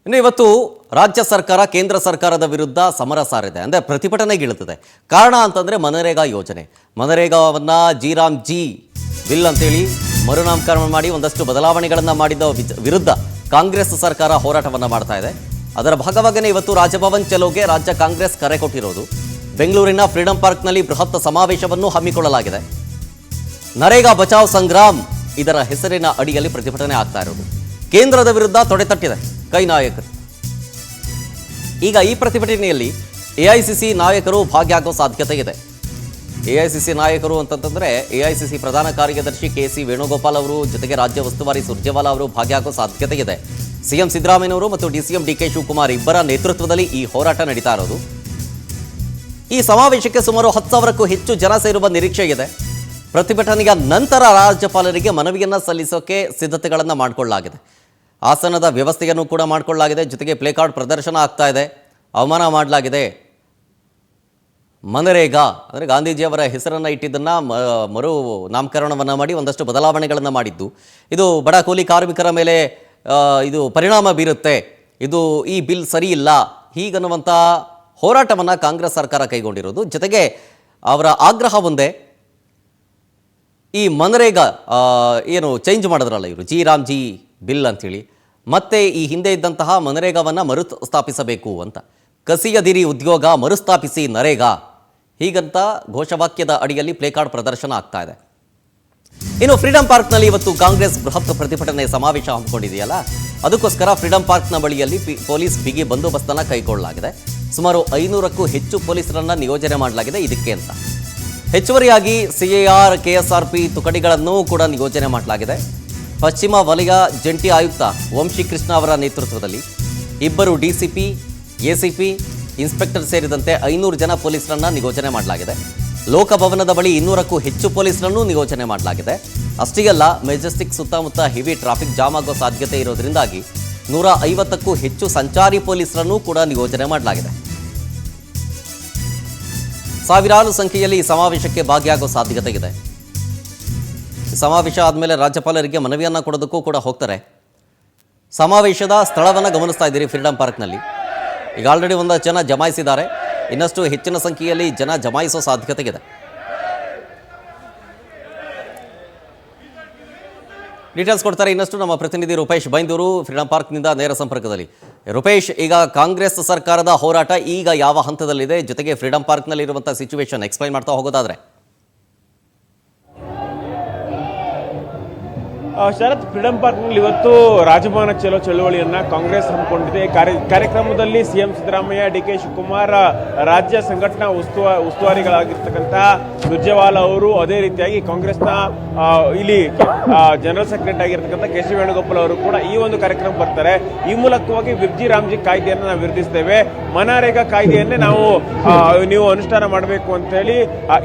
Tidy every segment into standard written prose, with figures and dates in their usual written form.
ಇನ್ನು ಇವತ್ತು ರಾಜ್ಯ ಸರ್ಕಾರ ಕೇಂದ್ರ ಸರ್ಕಾರದ ವಿರುದ್ಧ ಸಮರ ಸಾರಿದೆ, ಅಂದರೆ ಪ್ರತಿಭಟನೆಗಿಳುತ್ತದೆ. ಕಾರಣ ಅಂತಂದರೆ ಮನರೇಗಾ ಯೋಜನೆ. ಮನರೇಗಾವನ್ನು ಜಿ ಬಿಲ್ ಅಂತೇಳಿ ಮರುನಾಮಕರಣ ಮಾಡಿ ಒಂದಷ್ಟು ಬದಲಾವಣೆಗಳನ್ನು ಮಾಡಿದ ವಿರುದ್ಧ ಕಾಂಗ್ರೆಸ್ ಸರ್ಕಾರ ಹೋರಾಟವನ್ನು ಮಾಡ್ತಾ ಇದೆ. ಅದರ ಭಾಗವಾಗಿಯೇ ಇವತ್ತು ರಾಜಭವನ್ ಚಲೋಗೆ ರಾಜ್ಯ ಕಾಂಗ್ರೆಸ್ ಕರೆ ಕೊಟ್ಟಿರೋದು. ಬೆಂಗಳೂರಿನ ಫ್ರೀಡಂ ಪಾರ್ಕ್ನಲ್ಲಿ ಬೃಹತ್ ಸಮಾವೇಶವನ್ನು ಹಮ್ಮಿಕೊಳ್ಳಲಾಗಿದೆ. ನರೇಗಾ ಬಚಾವ್ ಸಂಗ್ರಾಮ್ ಇದರ ಹೆಸರಿನ ಅಡಿಯಲ್ಲಿ ಪ್ರತಿಭಟನೆ ಆಗ್ತಾ ಇರೋದು. ಕೇಂದ್ರದ ವಿರುದ್ಧ ತೊಡೆತಟ್ಟಿದೆ ಕೈ ನಾಯಕರು. ಈಗ ಈ ಪ್ರತಿಭಟನೆಯಲ್ಲಿ ಎಐಸಿಸಿ ನಾಯಕರು ಭಾಗಿಯಾಗುವ ಸಾಧ್ಯತೆ ಇದೆ. ಎಐಸಿಸಿ ನಾಯಕರು ಅಂತಂತಂದರೆ ಎಐಸಿಸಿ ಪ್ರಧಾನ ಕಾರ್ಯದರ್ಶಿ ಕೆಸಿ ವೇಣುಗೋಪಾಲ್ ಅವರು ಜೊತೆಗೆ ರಾಜ್ಯ ಉಸ್ತುವಾರಿ ಸುರ್ಜೇವಾಲಾ ಅವರು ಭಾಗಿಯಾಗುವ ಸಾಧ್ಯತೆ ಇದೆ. ಸಿಎಂ ಸಿದ್ದರಾಮಯ್ಯನವರು ಮತ್ತು ಡಿಸಿಎಂ ಡಿಕೆ ಶಿವಕುಮಾರ್ ಇಬ್ಬರ ನೇತೃತ್ವದಲ್ಲಿ ಈ ಹೋರಾಟ ನಡೀತಾ ಇರೋದು. ಈ ಸಮಾವೇಶಕ್ಕೆ ಸುಮಾರು 10,000ಕ್ಕೂ ಹೆಚ್ಚು ಜನ ಸೇರುವ ನಿರೀಕ್ಷೆ ಇದೆ. ಪ್ರತಿಭಟನೆಯ ನಂತರ ರಾಜ್ಯಪಾಲರಿಗೆ ಮನವಿಯನ್ನು ಸಲ್ಲಿಸೋಕೆ ಸಿದ್ಧತೆಗಳನ್ನು ಮಾಡಿಕೊಳ್ಳಲಾಗಿದೆ. ಆಸನದ ವ್ಯವಸ್ಥೆಯನ್ನು ಕೂಡ ಮಾಡಿಕೊಳ್ಳಲಾಗಿದೆ. ಜೊತೆಗೆ ಪ್ಲೇ ಕಾರ್ಡ್ ಪ್ರದರ್ಶನ ಆಗ್ತಾ ಇದೆ. ಅವಮಾನ ಮಾಡಲಾಗಿದೆ. ಮನರೇಗಾ ಅಂದರೆ ಗಾಂಧೀಜಿಯವರ ಹೆಸರನ್ನು ಇಟ್ಟಿದ್ದನ್ನು ಮರು ನಾಮಕರಣವನ್ನು ಮಾಡಿ ಒಂದಷ್ಟು ಬದಲಾವಣೆಗಳನ್ನು ಮಾಡಿದ್ದು, ಇದು ಬಡ ಕೂಲಿ ಕಾರ್ಮಿಕರ ಮೇಲೆ ಇದು ಪರಿಣಾಮ ಬೀರುತ್ತೆ, ಇದು ಈ ಬಿಲ್ ಸರಿ ಇಲ್ಲ, ಹೀಗನ್ನುವಂಥ ಹೋರಾಟವನ್ನು ಕಾಂಗ್ರೆಸ್ ಸರ್ಕಾರ ಕೈಗೊಂಡಿರೋದು. ಜೊತೆಗೆ ಅವರ ಆಗ್ರಹ ಒಂದೇ, ಈ ಮನರೇಗಾ ಏನು ಚೇಂಜ್ ಮಾಡಿದ್ರಲ್ಲ ಇವರು ಜಿ ಬಿಲ್ ಅಂಥೇಳಿ, ಮತ್ತೆ ಈ ಹಿಂದೆ ಇದ್ದಂತಹ ಮನರೇಗಾವನ್ನು ಮರುಸ್ಥಾಪಿಸಬೇಕು ಅಂತ. ಕಸಿಯದಿರಿ ಉದ್ಯೋಗ ಮರುಸ್ಥಾಪಿಸಿ ನರೇಗಾ ಹೀಗಂತ ಘೋಷವಾಕ್ಯದ ಅಡಿಯಲ್ಲಿ ಪ್ಲೇ ಕಾರ್ಡ್ ಪ್ರದರ್ಶನ ಆಗ್ತಾ ಇದೆ. ಇನ್ನು ಫ್ರೀಡಂ ಪಾರ್ಕ್ನಲ್ಲಿ ಇವತ್ತು ಕಾಂಗ್ರೆಸ್ ಬೃಹತ್ ಪ್ರತಿಭಟನೆ ಸಮಾವೇಶ ಹಮ್ಮಿಕೊಂಡಿದೆಯಲ್ಲ, ಅದಕ್ಕೋಸ್ಕರ ಫ್ರೀಡಂ ಪಾರ್ಕ್ನ ಬಳಿಯಲ್ಲಿ ಪೊಲೀಸ್ ಬಿಗಿ ಬಂದೋಬಸ್ತನ್ನು ಕೈಗೊಳ್ಳಲಾಗಿದೆ. ಸುಮಾರು 500ಕ್ಕೂ ಹೆಚ್ಚು ಪೊಲೀಸರನ್ನು ನಿಯೋಜನೆ ಮಾಡಲಾಗಿದೆ ಇದಕ್ಕೆ ಅಂತ. ಹೆಚ್ಚುವರಿಯಾಗಿ ಸಿಎಆರ್ ಕೆಎಸ್ಆರ್ಪಿ ತುಕಡಿಗಳನ್ನು ಕೂಡ ನಿಯೋಜನೆ ಮಾಡಲಾಗಿದೆ. ಪಶ್ಚಿಮ ವಲಯ ಜಂಟಿ ಆಯುಕ್ತ ವಂಶಿ ಕೃಷ್ಣ ಅವರ ನೇತೃತ್ವದಲ್ಲಿ ಇಬ್ಬರು ಡಿಸಿಪಿ, ಎಸಿಪಿ, ಇನ್ಸ್ಪೆಕ್ಟರ್ ಸೇರಿದಂತೆ 500 ಜನ ಪೊಲೀಸರನ್ನು ನಿಯೋಜನೆ ಮಾಡಲಾಗಿದೆ. ಲೋಕಭವನದ ಬಳಿ 200ಕ್ಕೂ ಹೆಚ್ಚು ಪೊಲೀಸರನ್ನು ನಿಯೋಜನೆ ಮಾಡಲಾಗಿದೆ. ಅಷ್ಟೇ ಅಲ್ಲ, ಮೆಜೆಸ್ಟಿಕ್ ಸುತ್ತಮುತ್ತ ಹೆವಿ ಟ್ರಾಫಿಕ್ ಜಾಮ್ ಆಗೋ ಸಾಧ್ಯತೆ ಇರೋದ್ರಿಂದಾಗಿ 150ಕ್ಕೂ ಹೆಚ್ಚು ಸಂಚಾರಿ ಪೊಲೀಸರನ್ನು ಕೂಡ ನಿಯೋಜನೆ ಮಾಡಲಾಗಿದೆ. ಸಾವಿರಾರು ಸಂಖ್ಯೆಯಲ್ಲಿ ಈ ಸಮಾವೇಶಕ್ಕೆ ಭಾಗಿಯಾಗೋ ಸಾಧ್ಯತೆ ಇದೆ. ಸಮಾವೇಶ ಆದಮೇಲೆ ರಾಜ್ಯಪಾಲರಿಗೆ ಮನವಿಯನ್ನು ಕೊಡೋದಕ್ಕೂ ಕೂಡ ಹೋಗ್ತಾರೆ. ಸಮಾವೇಶದ ಸ್ಥಳವನ್ನು ಗಮನಿಸ್ತಾ ಇದ್ದೀರಿ ಫ್ರೀಡಂ ಪಾರ್ಕ್ನಲ್ಲಿ. ಈಗ ಆಲ್ರೆಡಿ ಒಂದಷ್ಟು ಜನ ಜಮಾಯಿಸಿದ್ದಾರೆ. ಇನ್ನಷ್ಟು ಹೆಚ್ಚಿನ ಸಂಖ್ಯೆಯಲ್ಲಿ ಜನ ಜಮಾಯಿಸೋ ಸಾಧ್ಯತೆ ಇದೆ. ಡೀಟೇಲ್ಸ್ ಕೊಡ್ತಾರೆ ಇನ್ನಷ್ಟು ನಮ್ಮ ಪ್ರತಿನಿಧಿ ರೂಪೇಶ್ ಬೈಂದೂರು ಫ್ರೀಡಂ ಪಾರ್ಕ್ನಿಂದ ನೇರ ಸಂಪರ್ಕದಲ್ಲಿ. ರೂಪೇಶ್, ಈಗ ಕಾಂಗ್ರೆಸ್ ಸರ್ಕಾರದ ಹೋರಾಟ ಈಗ ಯಾವ ಹಂತದಲ್ಲಿದೆ? ಜೊತೆಗೆ ಫ್ರೀಡಂ ಪಾರ್ಕ್ನಲ್ಲಿರುವಂಥ ಸಿಚುವೇಶನ್ ಎಕ್ಸ್ಪ್ಲೈನ್ ಮಾಡ್ತಾ ಹೋಗೋದಾದ್ರೆ. ಶರತ್, ಫ್ರೀಡಂ ಪಾರ್ಕ್ನಲ್ಲಿ ಇವತ್ತು ರಾಜಭವನ ಚಲೋ ಚಳುವಳಿಯನ್ನ ಕಾಂಗ್ರೆಸ್ ಹಮ್ಮಿಕೊಂಡಿದೆ. ಕಾರ್ಯಕ್ರಮದಲ್ಲಿ ಸಿಎಂ ಸಿದ್ದರಾಮಯ್ಯ, ಡಿಕೆ ಶಿವಕುಮಾರ್, ರಾಜ್ಯ ಸಂಘಟನಾ ಉಸ್ತುವಾರಿಗಳಾಗಿರ್ತಕ್ಕಂಥ ಸುರ್ಜೇವಾಲಾ ಅವರು, ಅದೇ ರೀತಿಯಾಗಿ ಕಾಂಗ್ರೆಸ್ನ ಇಲ್ಲಿ ಜನರಲ್ ಸೆಕ್ರೆಟರಿ ಆಗಿರ್ತಕ್ಕಂಥ ಕೆಸಿ ವೇಣುಗೋಪಾಲ್ ಅವರು ಕೂಡ ಈ ಒಂದು ಕಾರ್ಯಕ್ರಮ ಬರ್ತಾರೆ. ಈ ಮೂಲಕವಾಗಿ ವಿಬ್ಜಿ ರಾಮ್ಜಿ ಕಾಯ್ದೆಯನ್ನು ನಾವು ವಿರೋಧಿಸ್ತೇವೆ, ಮನರೇಗಾ ಕಾಯ್ದೆಯನ್ನೇ ನೀವು ಅನುಷ್ಠಾನ ಮಾಡಬೇಕು ಅಂತ ಹೇಳಿ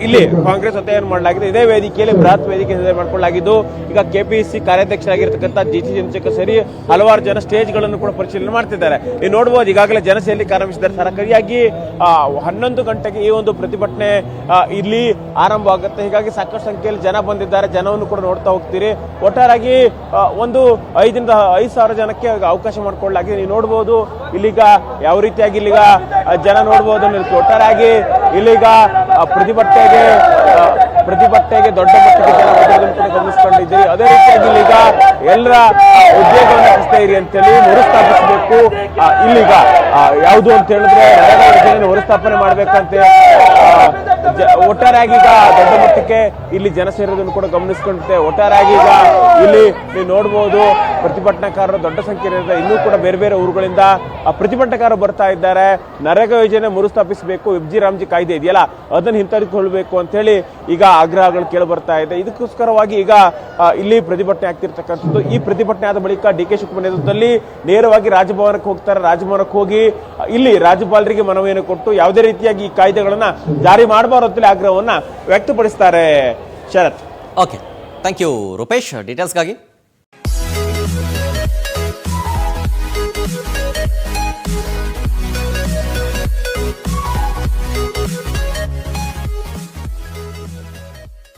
ಇಲ್ಲಿ ಕಾಂಗ್ರೆಸ್ ಒತ್ತಾಯವನ್ನು ಮಾಡಲಾಗಿದೆ. ಇದೇ ವೇದಿಕೆಯಲ್ಲಿ ಬೃಹತ್ ವೇದಿಕೆ ಮಾಡಿಕೊಳ್ಳಲಾಗಿದ್ದು, ಈಗ ಕೆಪಿಸಿ ಕಾರ್ಯಾಧ್ಯಕ್ಷರಾಗಿರ್ತಕ್ಕಂಥ ಜಿಟಿ ಚಂದ್ರಶೇಖರ್ ಸೇರಿ ಹಲವಾರು ಜನ ಸ್ಟೇಜ್ಗಳನ್ನು ಕೂಡ ಪರಿಶೀಲನೆ ಮಾಡ್ತಿದ್ದಾರೆ. ನೀವು ನೋಡಬಹುದು, ಈಗಾಗಲೇ ಜನ ಸೇರಲಿಕ್ಕೆ ಆರಂಭಿಸಿದ್ದಾರೆ. ಸರಿಯಾಗಿ 11 ಗಂಟೆಗೆ ಈ ಒಂದು ಪ್ರತಿಭಟನೆ ಇಲ್ಲಿ ಆರಂಭ ಆಗುತ್ತೆ. ಹೀಗಾಗಿ ಸಾಕಷ್ಟು ಸಂಖ್ಯೆಯಲ್ಲಿ ಜನ ಬಂದಿದ್ದಾರೆ. ಜನವನ್ನು ಕೂಡ ನೋಡ್ತಾ ಹೋಗ್ತೀರಿ. ಒಟ್ಟಾರಾಗಿ ಒಂದು 5,000 ಜನಕ್ಕೆ ಅವಕಾಶ ಮಾಡಿಕೊಳ್ಳಲಾಗಿದೆ. ನೀವು ನೋಡಬಹುದು ಇಲ್ಲಿಗ ಯಾವ ರೀತಿಯಾಗಿ ಇಲ್ಲಿಗ ಜನ ನೋಡಬಹುದು. ಒಟ್ಟಾರಾಗಿ ಇಲ್ಲಿಗ ಪ್ರತಿಭಟನೆಗೆ ದೊಡ್ಡ ಮಟ್ಟಕ್ಕೆ ಜನ ಕೂಡ ಗಮನಿಸಿಕೊಂಡಿದ್ದೀರಿ. ಅದೇ ರೀತಿಯಾಗಿ ಇಲ್ಲಿಗ ಎಲ್ಲರ ಉದ್ಯೋಗವನ್ನು ಕಳಿಸ್ತಾ ಇರಿ ಅಂತೇಳಿ ಮರುಸ್ಥಾಪಿಸಬೇಕು. ಇಲ್ಲಿಗ ಯಾವುದು ಅಂತ ಹೇಳಿದ್ರೆ ನರೇಗಾ ಯೋಜನೆ ಮರುಸ್ಥಾಪನೆ ಮಾಡಬೇಕಂತ ಒಟ್ಟಾರೆಯಾಗಿ ಈಗ ದೊಡ್ಡ ಮಟ್ಟಕ್ಕೆ ಇಲ್ಲಿ ಜನ ಸೇರೋದನ್ನು ಕೂಡ ಗಮನಿಸಿಕೊಂಡಿದೆ. ಒಟ್ಟಾರೆಯಾಗಿ ಈಗ ಇಲ್ಲಿ ನೀವು ನೋಡಬಹುದು ಪ್ರತಿಭಟನಾಕಾರರು ದೊಡ್ಡ ಸಂಖ್ಯೆಯಲ್ಲಿ ಇನ್ನೂ ಕೂಡ ಬೇರೆ ಬೇರೆ ಊರುಗಳಿಂದ ಪ್ರತಿಭಟನಾಕಾರರು ಬರ್ತಾ ಇದ್ದಾರೆ. ನರೇಗಾ ಯೋಜನೆ ಮರುಸ್ಥಾಪಿಸಬೇಕು, ವಿಬ್ಜಿ ರಾಮ್ಜಿ ಕಾಯ್ದೆ ಇದೆಯಲ್ಲ ಅದನ್ನು ಹಿಂತೆಗೆದುಕೊಳ್ಳಬೇಕು ಅಂತ ಹೇಳಿ ಈಗ ಆಗ್ರಹಗಳು ಕೇಳಿ ಬರ್ತಾ ಇದೆ. ಇದಕ್ಕೋಸ್ಕರವಾಗಿ ಈಗ ಇಲ್ಲಿ ಪ್ರತಿಭಟನೆ ಆಗ್ತಿರ್ತಕ್ಕಂಥದ್ದು. ಈ ಪ್ರತಿಭಟನೆ ಆದ ಬಳಿಕ ಡಿಕೆ ಶಿವಕುಮಾರ್ ನೇತೃತ್ವದಲ್ಲಿ ನೇರವಾಗಿ ರಾಜಭವನಕ್ಕೆ ಹೋಗ್ತಾರೆ. ರಾಜಭವನಕ್ಕೆ ಹೋಗಿ ಇಲ್ಲಿ ರಾಜ್ಯಪಾಲರಿಗೆ ಮನವಿಯನ್ನು ಕೊಟ್ಟು ಯಾವುದೇ ರೀತಿಯಾಗಿ ಈ ಕಾಯ್ದೆಗಳನ್ನ ಜಾರಿ ಮಾಡಬಾರದು ಅಂತೇಳಿ ಆಗ್ರಹವನ್ನ ವ್ಯಕ್ತಪಡಿಸ್ತಾರೆ. ಶರತ್, ಓಕೆ, ಥ್ಯಾಂಕ್ ಯು ರೂಪೇಶ್ ಡೀಟೇಲ್ಸ್ಗಾಗಿ.